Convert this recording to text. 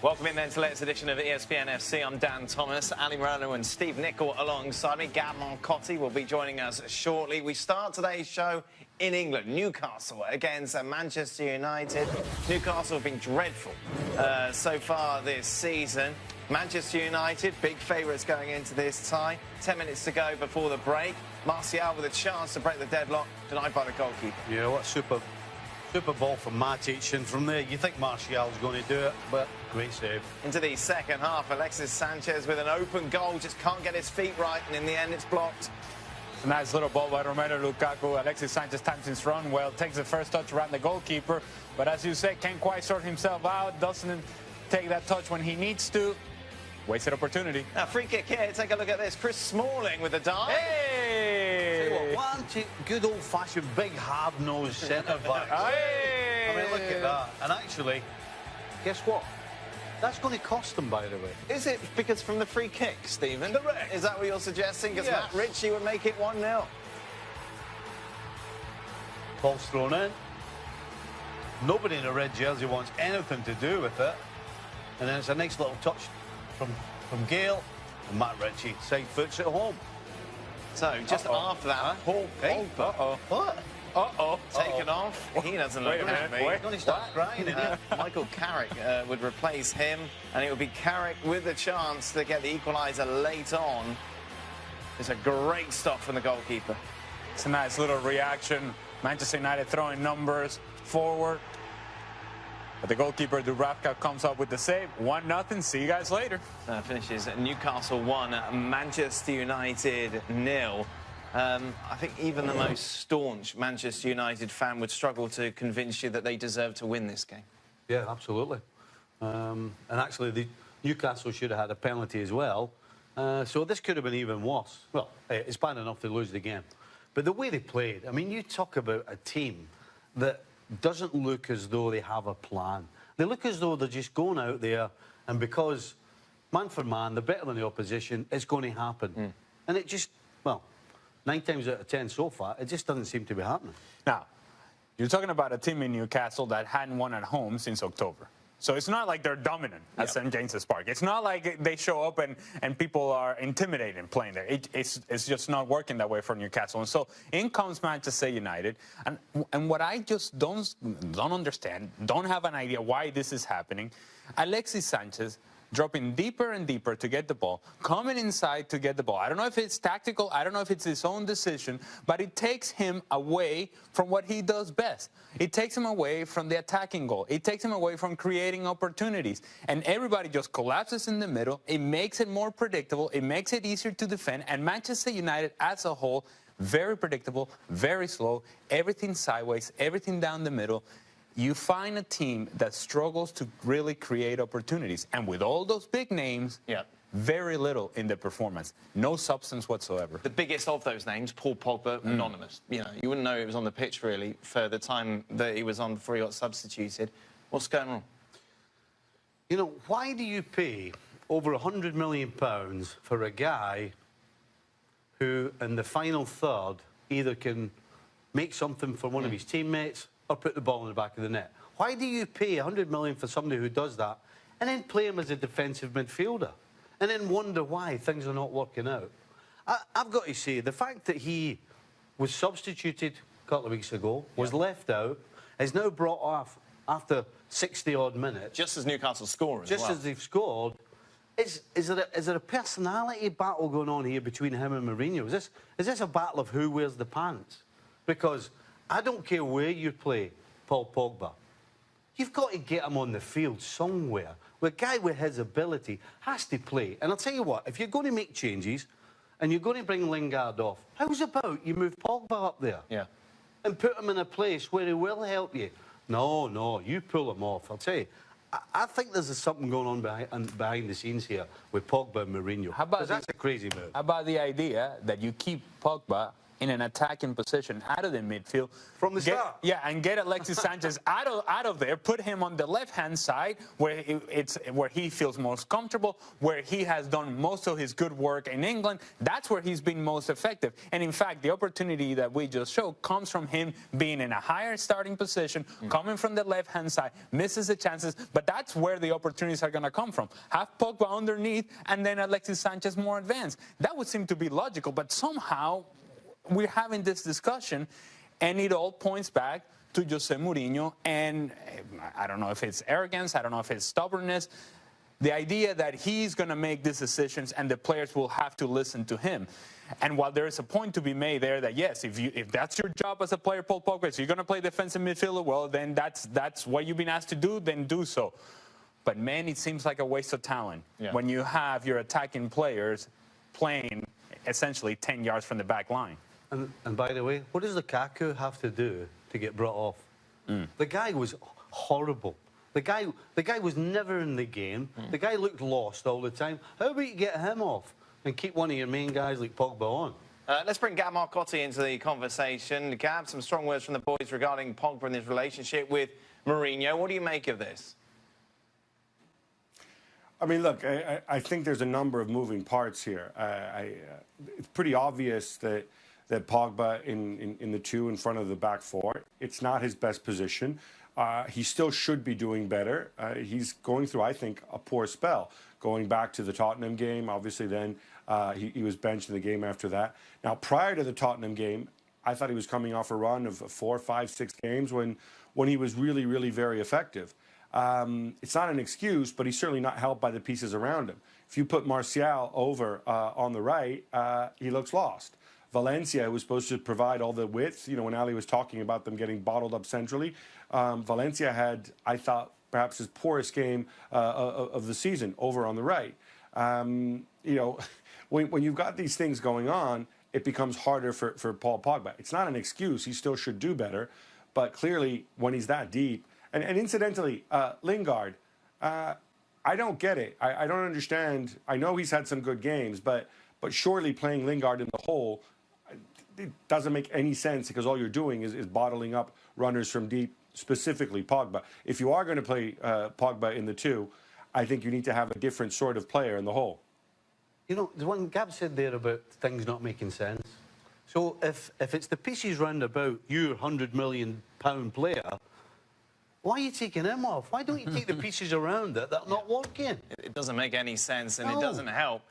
Welcome in then to the latest edition of ESPN FC. I'm Dan Thomas, Ali Morano and Steve Nicol alongside me. Gab Marcotti will be joining us shortly. We start today's show in England. Newcastle against Manchester United. Newcastle have been dreadful so far this season. Manchester United, big favourites going into this tie. 10 minutes to go before the break. Martial with a chance to break the deadlock, denied by the goalkeeper. Yeah, what super ball from Matic, and from there you think Martial's going to do it, but great save. Into the second half, Alexis Sanchez with an open goal, just can't get his feet right, and in the end it's blocked. A nice little ball by Romelu Lukaku. Alexis Sanchez times his run well, takes the first touch around the goalkeeper, but as you say, can't quite sort himself out, doesn't take that touch when he needs to. Wasted opportunity. Now, free kick here, take a look at this. Chris Smalling with a dive. Hey! Tell you what, one good old-fashioned big hard-nosed centre-back. Hey! I mean, look at that. And actually, guess what? That's going to cost them, by the way. Is it because from the free kick, Stephen? Correct. Is that what you're suggesting? Because Yes. Matt Ritchie would make it 1-0. Ball's thrown in. Nobody in a red jersey wants anything to do with it. And then it's a nice little touch from Gale, and Matt Ritchie side foots it home. So, just after that, Paul Pogba. What? Taken off. He doesn't look Wait a at minute, me. wait. He's going to start crying again. Michael Carrick would replace him, and it would be Carrick with the chance to get the equaliser late on. It's a great stop from the goalkeeper. It's a nice little reaction. Manchester United throwing numbers forward. But the goalkeeper, Dubravka, comes up with the save. 1-0. See you guys later. Finishes at Newcastle 1, Manchester United 0. I think even the most staunch Manchester United fan would struggle to convince you that they deserve to win this game. Yeah, absolutely. And actually, the Newcastle should have had a penalty as well. So this could have been even worse. Well, it's bad enough to lose the game. But the way they played, I mean, you talk about a team that doesn't look as though they have a plan. They look as though they're just going out there, and because man for man, they're better than the opposition, it's going to happen. And it just, well, 9 times out of 10 so far, it just doesn't seem to be happening. Now, you're talking about a team in Newcastle that hadn't won at home since October. So it's not like they're dominant at St. James's Park. It's not like they show up and people are intimidated playing there. It's just not working that way for Newcastle. And so in comes Manchester United. And what I just don't understand, don't have an idea why this is happening, Alexis Sanchez dropping deeper and deeper to get the ball, coming inside to get the ball. I don't know if it's tactical, I don't know if it's his own decision, but it takes him away from what he does best. It takes him away from the attacking goal. It takes him away from creating opportunities. And everybody just collapses in the middle. It makes it more predictable. It makes it easier to defend. And Manchester United as a whole, very predictable, very slow, everything sideways, everything down the middle. You find a team that struggles to really create opportunities. And with all those big names, very little in the performance. No substance whatsoever. The biggest of those names, Paul Pogba, anonymous. You know, you wouldn't know he was on the pitch, really, for the time that he was on before he got substituted. What's going on? You know, why do you pay over £100 million for a guy who, in the final third, either can make something for one of his teammates or put the ball in the back of the net? Why do you pay £100 million for somebody who does that and then play him as a defensive midfielder and then wonder why things are not working out? I've got to say, the fact that he was substituted a couple of weeks ago, was left out, is now brought off after 60-odd minutes. Just as Newcastle score as well. Just as they've scored. Is there a personality battle going on here between him and Mourinho? Is this a battle of who wears the pants? Because I don't care where you play Paul Pogba. You've got to get him on the field somewhere. A guy with his ability has to play. And I'll tell you what, if you're going to make changes and you're going to bring Lingard off, how's about you move Pogba up there? Yeah. And put him in a place where he will help you. No, you pull him off. I'll tell you, I think there's something going on behind the scenes here with Pogba and Mourinho. How about that's a crazy move. How about the idea that you keep Pogba in an attacking position out of the midfield. From the start. Yeah, and get Alexis Sanchez out of there, put him on the left-hand side where where he feels most comfortable, where he has done most of his good work in England. That's where he's been most effective. And in fact, the opportunity that we just showed comes from him being in a higher starting position, coming from the left-hand side, misses the chances, but that's where the opportunities are going to come from. Have Pogba underneath and then Alexis Sanchez more advanced. That would seem to be logical, but somehow we're having this discussion, and it all points back to Jose Mourinho, and I don't know if it's arrogance, I don't know if it's stubbornness, the idea that he's going to make these decisions and the players will have to listen to him. And while there is a point to be made there that, yes, if that's your job as a player, Paul Pogba, so you're going to play defensive midfielder, well, then that's what you've been asked to do, then do so. But, man, it seems like a waste of talent when you have your attacking players playing essentially 10 yards from the back line. And by the way, what does Lukaku have to do to get brought off? The guy was horrible. The guy was never in the game. The guy looked lost all the time. How about you get him off and keep one of your main guys like Pogba on? Let's bring Gab Marcotti into the conversation. Gab, some strong words from the boys regarding Pogba and his relationship with Mourinho. What do you make of this? I mean, look, I think there's a number of moving parts here. It's pretty obvious that Pogba in the two in front of the back four, it's not his best position. He still should be doing better. He's going through, I think, a poor spell. Going back to the Tottenham game, obviously then he was benched in the game after that. Now, prior to the Tottenham game, I thought he was coming off a run of 4, 5, 6 games when he was really, really very effective. It's not an excuse, but he's certainly not helped by the pieces around him. If you put Martial over on the right, he looks lost. Valencia was supposed to provide all the width. You know, when Ali was talking about them getting bottled up centrally, Valencia had, I thought, perhaps his poorest game of the season over on the right. You know, when you've got these things going on, it becomes harder for Paul Pogba. It's not an excuse. He still should do better. But clearly, when he's that deep, and incidentally, Lingard, I don't get it. I don't understand. I know he's had some good games, but surely playing Lingard in the hole, it doesn't make any sense because all you're doing is bottling up runners from deep, specifically Pogba. If you are going to play Pogba in the two, I think you need to have a different sort of player in the hole. You know, the one Gab said there about things not making sense. So if it's the pieces round about your £100 million player, why are you taking him off? Why don't you take the pieces around it that are not working? It doesn't make any sense, and No. it doesn't help.